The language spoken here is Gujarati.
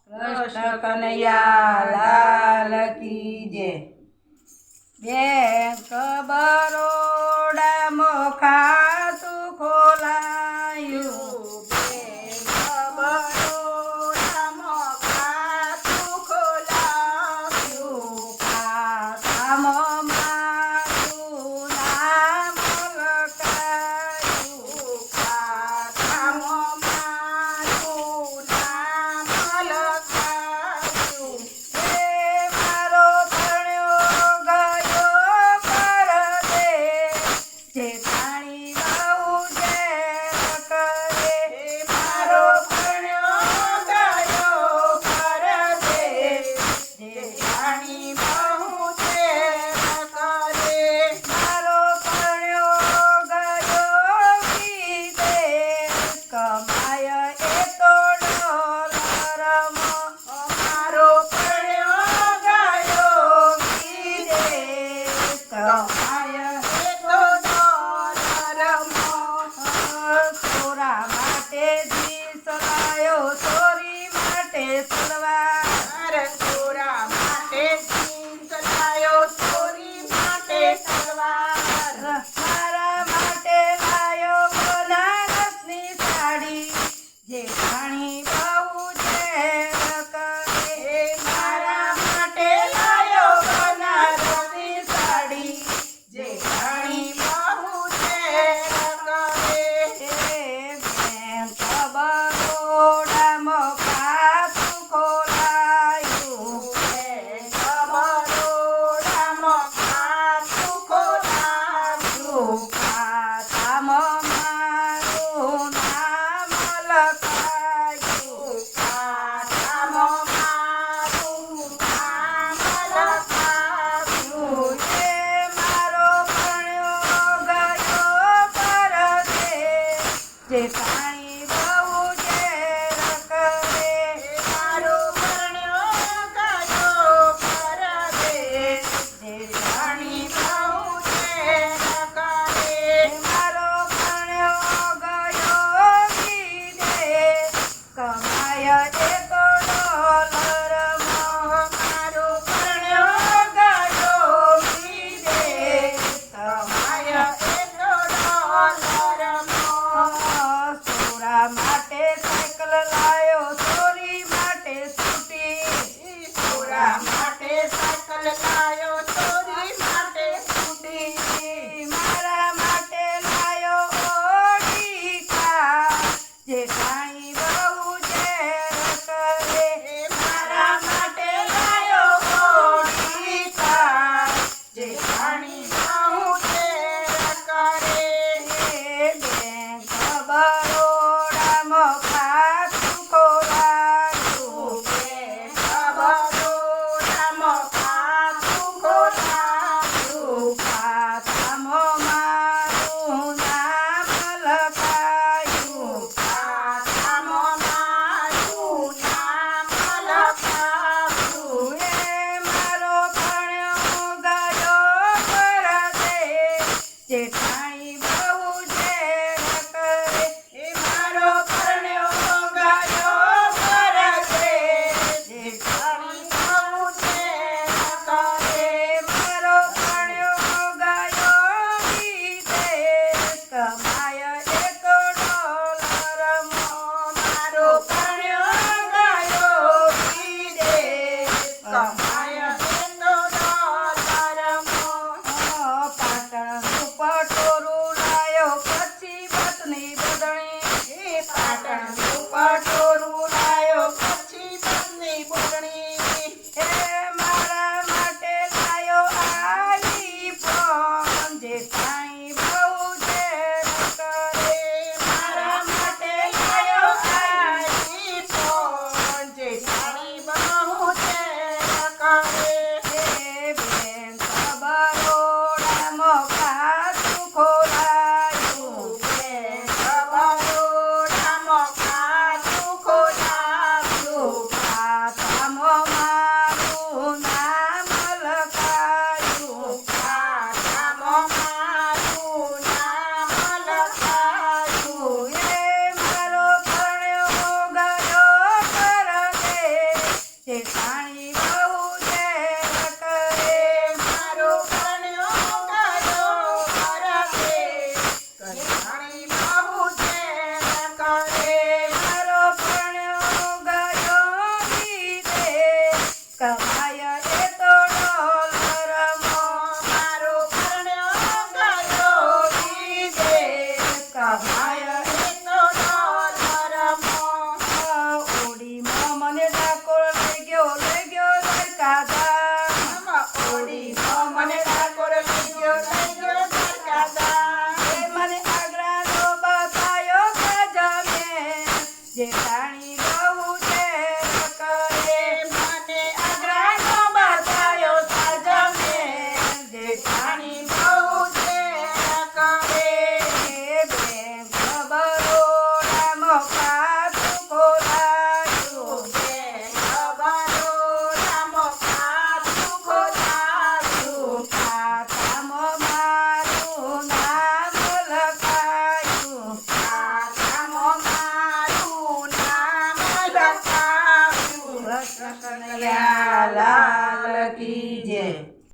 કૃષ્ણ કનૈયા લાલ કી જય। બેંક બરોડામાં ખાતું ખોલાયું, બેંક બરોડામાં ખાતું ખોલાવ્યું, ખાતામાં મારું નામ લખાયું, ખાતામાં મારું નામ લખાયું, એ મારો ભણ્યો ગયો પરદેશ, જેઠાણી બહુ ઝેર કરે, મારો ભણ્યો ગયો પરદેશ, જેઠાણી બહુ ઝેર કરે, મારો ભણ્યો ગયો વિદેશ, કમાય એ તો ડોલરમાં, મારો ભણ્યો ગયો વિદેશ કમાય એ તો ડોલરમાં, છોરા માટે જીન્સ લાયો, છોરી માટે સલવાર, છોરા માટે જીન્સ લાયો, છોરી માટે સલવાર, મારા માટે લાયો બનારસની સાડી, જેઠાણી બહુ ઝેર કરે, મારા માટે લાયો બનારસની સાડી, જેઠાણી બહુ ઝેર કરે, બેંક બરોડામાં ખાતું ખોલાયું, બેંક બરોડામાં ખાતું ખોલાવ્યું, ખાતામાં મારું નામ લખાયું, ખાતામાં મારું નામ લખાવ્યું, એ મારો ભણ્યો ગયો પરદેશ, જેઠાણી બહુ ઝેર કરે, મારો ભણ્યો ગયો પરદેશ, જેઠાણી બહુ ઝેર કરે, મારો ભણ્યો ગયો વિદેશ, કમાય એ તો ડોલરમાં, મારો ભણ્યો ગયો વિદેશ, કમાય એ તો ડોલરમાં, છોરા માટે સાયકલ લાયો, છોરી માટે સ્કૂટી, છોરા માટે સાયકલ લાયો, છોરી માટે સ્કૂટી, મારા માટે લાયો ઓડી કાર, જેઠાણી બહુ ઝેર કરે, જેઠાણી બહુ ઝેર કરે મારો પરણ્યો ગયો પરકે કલ્યાણી બહુ ઝેર કરે મારો પરણ્યો ગયો વિદેશ કમાય એ તો ડોલરમો મારો પરણ્યો ગયો વિદેશ કમાય એ તો ડોલરમાં ઓડીમાં મને ડાકોર લઈ ગયો દ્વારકા ધામ ઓડીમાં મને ડાકોર લઈ ગયો દ્વારકાધામ. એ મને આગ્રાનો બતાયો ગજમેર જેઠાણી બહુ ઝેર કરે મને આગ્રાનો બતાયો તાજમેર જેઠાણી બહુ ઝેર કરે બેંક બરોડામાં ખાતું ખોલાયું ખાતામાં મારું નામ લખાયું કૃષ્ણ કનૈયા લાલ કી જય